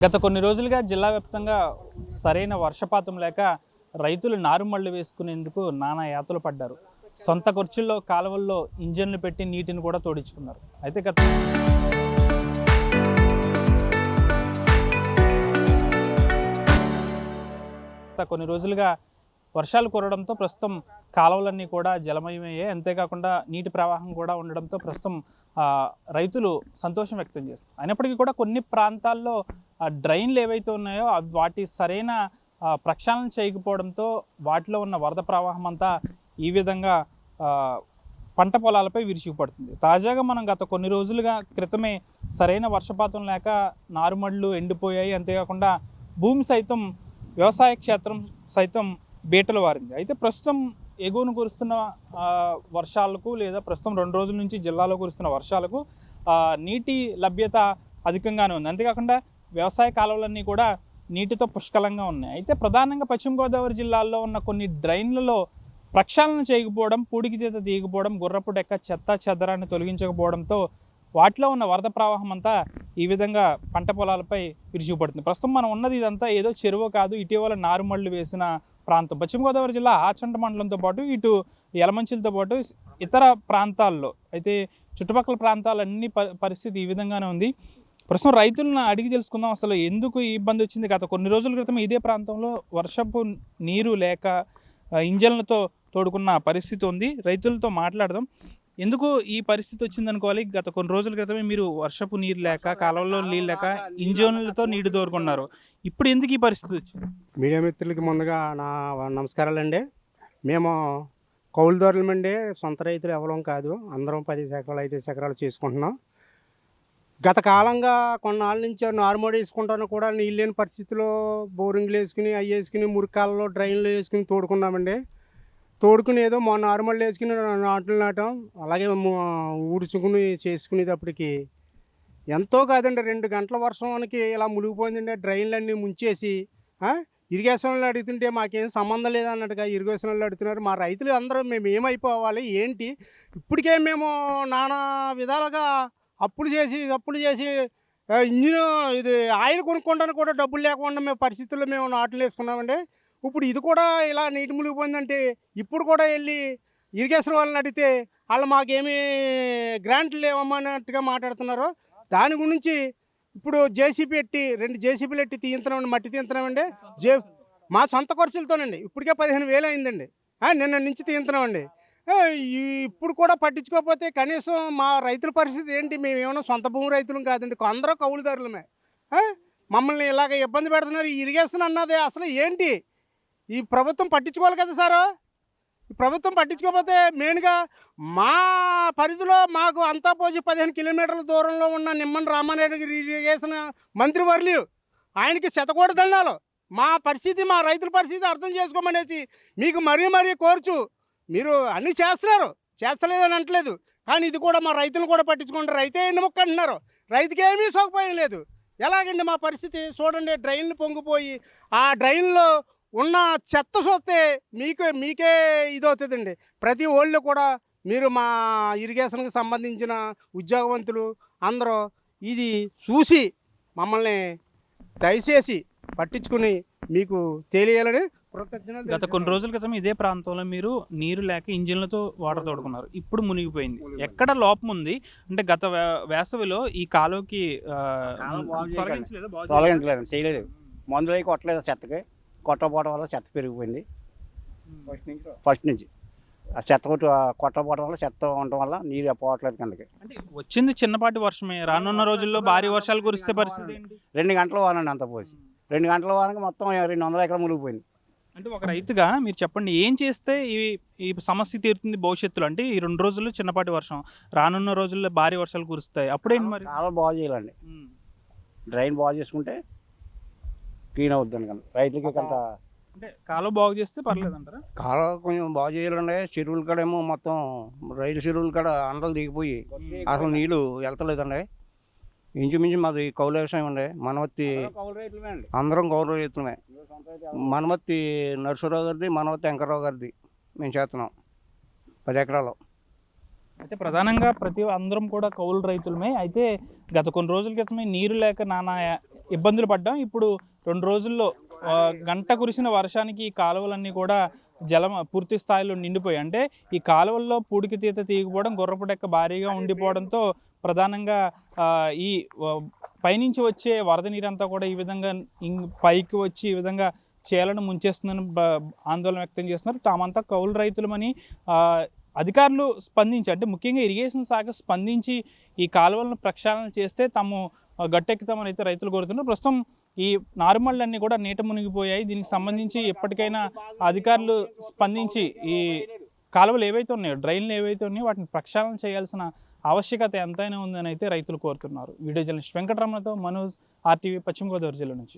గత కొన్ని రోజులుగా జిల్లా వ్యాప్తంగా సరైన వర్షపాతం లేక రైతులు నారుమళ్లు వేసుకునేందుకు నానా యాతలు పడ్డారు. సొంత ఖర్చుల్లో కాలువల్లో ఇంజన్లు పెట్టి నీటిని కూడా తోడించుకున్నారు. అయితే గత కొన్ని రోజులుగా వర్షాలు కురవడంతో ప్రస్తుతం కాలువలన్నీ కూడా జలమయమయ్యాయి. అంతేకాకుండా నీటి ప్రవాహం కూడా ఉండడంతో ప్రస్తుతం రైతులు సంతోషం వ్యక్తం చేస్తారు. అయినప్పటికీ కూడా కొన్ని ప్రాంతాల్లో డ్రైన్లు ఏవైతే ఉన్నాయో వాటి సరైన ప్రక్షాళన చేయకపోవడంతో వాటిలో ఉన్న వరద ప్రవాహం అంతా ఈ విధంగా పంట పొలాలపై విరుచుకుపడుతుంది. తాజాగా మనం గత కొన్ని రోజులుగా క్రితమే సరైన వర్షపాతం లేక నారుమళ్ళు ఎండిపోయాయి. అంతేకాకుండా భూమి సైతం వ్యవసాయ క్షేత్రం సైతం బీటలు వారింది. అయితే ప్రస్తుతం ఎగువను కురుస్తున్న వర్షాలకు లేదా ప్రస్తుతం 2 రోజుల నుంచి జిల్లాలో కురుస్తున్న వర్షాలకు నీటి లభ్యత అధికంగానే ఉంది. అంతేకాకుండా వ్యవసాయ కాలువలన్నీ కూడా నీటితో పుష్కలంగా ఉన్నాయి. అయితే ప్రధానంగా పశ్చిమ గోదావరి జిల్లాలో ఉన్న కొన్ని డ్రైన్లలో ప్రక్షాళన చేయకపోవడం, పూడికితీత తీయకపోవడం, గుర్రపు డెక్క చెత్త చెదరాన్ని తొలగించకపోవడంతో వాటిలో ఉన్న వరద ప్రవాహం అంతా ఈ విధంగా పంట పొలాలపై విరుచుకుపడుతుంది. ప్రస్తుతం మనం ఉన్నది ఇదంతా ఏదో చెరువు కాదు, ఇటీవల నారుమళ్ళు వేసిన ప్రాంతం. పశ్చిమ గోదావరి జిల్లా ఆచంట మండలంతో పాటు ఇటు యలమంచిలతో పాటు ఇతర ప్రాంతాల్లో అయితే చుట్టుపక్కల ప్రాంతాలన్నీ పరిస్థితి ఈ విధంగానే ఉంది. ప్రస్తుతం రైతులను అడిగి తెలుసుకుందాం అసలు ఎందుకు ఈ ఇబ్బంది వచ్చింది. గత కొన్ని రోజుల క్రితం ఇదే ప్రాంతంలో వర్షపు నీరు లేక ఇంజన్లతో తోడుకున్న పరిస్థితి ఉంది. రైతులతో మాట్లాడదాం. ఎందుకు ఈ పరిస్థితి వచ్చిందనుకోవాలి. గత కొన్ని రోజుల క్రితమే మీరు వర్షపు నీరు లేక కాలువల్లో నీళ్ళు లేక ఇంజన్లతో నీరు తోడుకున్నారు. ఇప్పుడు ఎందుకు ఈ పరిస్థితి వచ్చింది? మీడియా మిత్రులకి ముందుగా నా నమస్కారాలండి. మేము కౌలుదారులమండి, సొంత రైతులు ఎవరం కాదు. అందరం 10 ఎకరాలు 5 ఎకరాలు చేసుకుంటున్నాం. గత కాలంగా కొన్నాళ్ళ నుంచి నారుమడి వేసుకుంటాను కూడా నీళ్ళు లేని పరిస్థితిలో బోరింగ్లు వేసుకుని అవి వేసుకుని మురికాలలో డ్రైన్లు వేసుకుని తోడుకున్నామండి. తోడుకుని ఏదో మా నారుమళ్ళు వేసుకుని నాట్లు నాటాం. అలాగే ఊడ్చుకుని చేసుకునేటప్పటికి ఎంతో కాదండి 2 గంటల వర్షానికి ఇలా మునిగిపోయిందండి. డ్రైన్లన్నీ ముంచేసి ఇరిగేషన్ వాళ్ళు అడుగుతుంటే మాకేం సంబంధం లేదన్నట్టుగా ఇరిగేషన్ వాళ్ళు అడుగుతున్నారు. మా రైతులు అందరూ మేము ఏమైపోవాలి ఏంటి? ఇప్పటికే మేము నానా విధాలుగా అప్పులు చేసి ఇంజిన్ ఇది ఆయిల్ కొనుక్కోవడానికి కూడా డబ్బులు లేకుండా మేము పరిస్థితుల్లో మేము నాట్లు వేసుకున్నామండి. ఇప్పుడు ఇది కూడా ఇలా నీటి మునిగిపోయిందంటే ఇప్పుడు కూడా వెళ్ళి ఇరిగేషన్ వాళ్ళని అడిగితే వాళ్ళు మాకేమీ గ్రాంట్లు లేవమ్మన్నట్టుగా మాట్లాడుతున్నారు. దాని గురించి ఇప్పుడు జేసీబీ పెట్టి 2 జేసీబీలు పెట్టి తీయించున్నామండి, మట్టి తీయించున్నామండి. మా సొంత ఖర్చులతోనండి. ఇప్పటికే 15,000 అయిందండి. నిన్న నుంచి తీయించున్నామండి. ఇప్పుడు కూడా పట్టించుకోకపోతే కనీసం మా రైతుల పరిస్థితి ఏంటి? మేము ఏమైనా సొంత భూమి రైతులం కాదండి, అందరూ కౌలుదారులమే. మమ్మల్ని ఇలాగ ఇబ్బంది పెడుతున్నారు. ఇరిగేషన్ అన్నది అసలు ఏంటి? ఈ ప్రభుత్వం పట్టించుకోవాలి కదా సారు. ఈ ప్రభుత్వం పట్టించుకోకపోతే మెయిన్గా మా పరిధిలో మాకు అంతా పోసి 15 కిలోమీటర్ల దూరంలో ఉన్న నిమ్మన రామారెడ్డి గారి ఇరిగేషన్ మంత్రివర్యులు ఆయనకి శతకోటి దండాలు. మా పరిస్థితి, మా రైతుల పరిస్థితి అర్థం చేసుకోమనేసి మీకు మరీ కోర్చు. మీరు అన్నీ చేస్తలేదని అంటలేదు, కానీ ఇది కూడా మా రైతులను కూడా పట్టించుకుంటారు. రైతే ఎన్నుముక్క అంటున్నారు, రైతుకి ఏమీ సోకపోయం లేదు. ఎలాగండి మా పరిస్థితి చూడండి. డ్రైన్లు పొంగిపోయి ఆ డ్రైన్లో ఉన్న చెత్త చూస్తే మీకే ఇదవుతుందండి. ప్రతి ఓళ్ళు కూడా మీరు మా ఇరిగేషన్కి సంబంధించిన ఉద్యోగవంతులు అందరూ ఇది చూసి మమ్మల్ని దయచేసి పట్టించుకుని మీకు తెలియాలని కృతజ్ఞతలు. గత కొన్ని రోజుల క్రితం ఇదే ప్రాంతంలో మీరు నీరు లేక ఇంజిన్లతో వాటర్ తోడుకున్నారు. ఇప్పుడు మునిగిపోయింది. ఎక్కడ లోపం ఉంది అంటే గత వేసవిలో ఈ కాలువకి తొలగించలేదు, చేయలేదు. మందులు అవి కొట్టలేదు. చెత్తకి కొట్టపోవడం వల్ల చెత్త పెరిగిపోయింది. ఫస్ట్ నుంచి ఆ చెత్త కొట్టపోవడం వల్ల చెత్త ఉండటం వల్ల నీరు పోవట్లేదు కిందకి. అంటే వచ్చింది చిన్నపాటి వర్షమే, రానున్న రోజుల్లో భారీ వర్షాలు కురిస్తే పరిస్థితి ఏంటి? 2 గంటల వానండి అంత పోసి. 2 గంటల వానకి మొత్తం 200 ఎకరాలు మునిగిపోయింది. అంటే ఒక రైతుగా మీరు చెప్పండి, ఏం చేస్తే ఈ సమస్య తీరుతుంది భవిష్యత్తులో? అంటే ఈ 2 రోజుల్లో చిన్నపాటి వర్షం, రానున్న రోజుల్లో భారీ వర్షాలు కురుస్తాయి, అప్పుడేంటి మరి? కాలువ బాగు చేయాలండి. డ్రైన్ బాగు చేసుకుంటే క్లీన్ అవుద్ది అనుకోండి రైతులకి. కొంత అంటే కాలువ బాగు చేస్తే పర్లేదు అంటారా? కాలువ కొంచెం బాగు చేయాలండి. చెరువుల కాడ ఏమో మొత్తం రైతు చెరువుల కాడ అండలు దిగిపోయి అసలు నీళ్ళు వెళ్తలేదండి. ఇంచుమించు మాది కౌలు వ్యవసాయం అండి. మనవత్తి అందరం కౌలు రైతులమే. మనవత్తి నరసరావు గారిది, మనవత్తి వెంకర్రావు గారిది మేము చేస్తున్నాం 10 ఎకరాలు. అయితే ప్రధానంగా అందరం కూడా కౌలు రైతులమే. అయితే గత కొన్ని రోజుల క్రితమే నీరు లేక నానా ఇబ్బందులు పడ్డాం. ఇప్పుడు 2 రోజుల్లో గంట కురిసిన వర్షానికి ఈ కాలువలన్నీ కూడా పూర్తి స్థాయిలో నిండిపోయాయి. అంటే ఈ కాలువల్లో పూడికి తీత తీయకపోవడం, గుర్రపు డెక్క భారీగా ఉండిపోవడంతో ప్రధానంగా ఈ పైనుంచి వచ్చే వరద నీరంతా కూడా ఈ విధంగా పైకి వచ్చి ఈ విధంగా చేలను ముంచేస్తుందని ఆందోళన వ్యక్తం చేస్తున్నారు. తామంతా కౌలు రైతులమని అధికారులు స్పందించి, అంటే ముఖ్యంగా ఇరిగేషన్ శాఖ స్పందించి ఈ కాలువలను ప్రక్షాళన చేస్తే తాము గట్టెక్కుతామని అయితే రైతులు కోరుతున్నారు. ప్రస్తుతం ఈ నారుమళ్ళన్నీ కూడా నీట మునిగిపోయాయి. దీనికి సంబంధించి ఎప్పటికైనా అధికారులు స్పందించి ఈ కాలువలు ఏవైతే ఉన్నాయో, డ్రైన్లు ఏవైతే ఉన్నాయో వాటిని ప్రక్షాళన చేయాల్సిన ఆవశ్యకత ఎంతైనా ఉందని అయితే రైతులు కోరుతున్నారు. వీడియో జర్నలిస్ట్ వెంకటరమణతో మనోజ్, RTV, పశ్చిమ గోదావరి జిల్లా నుంచి.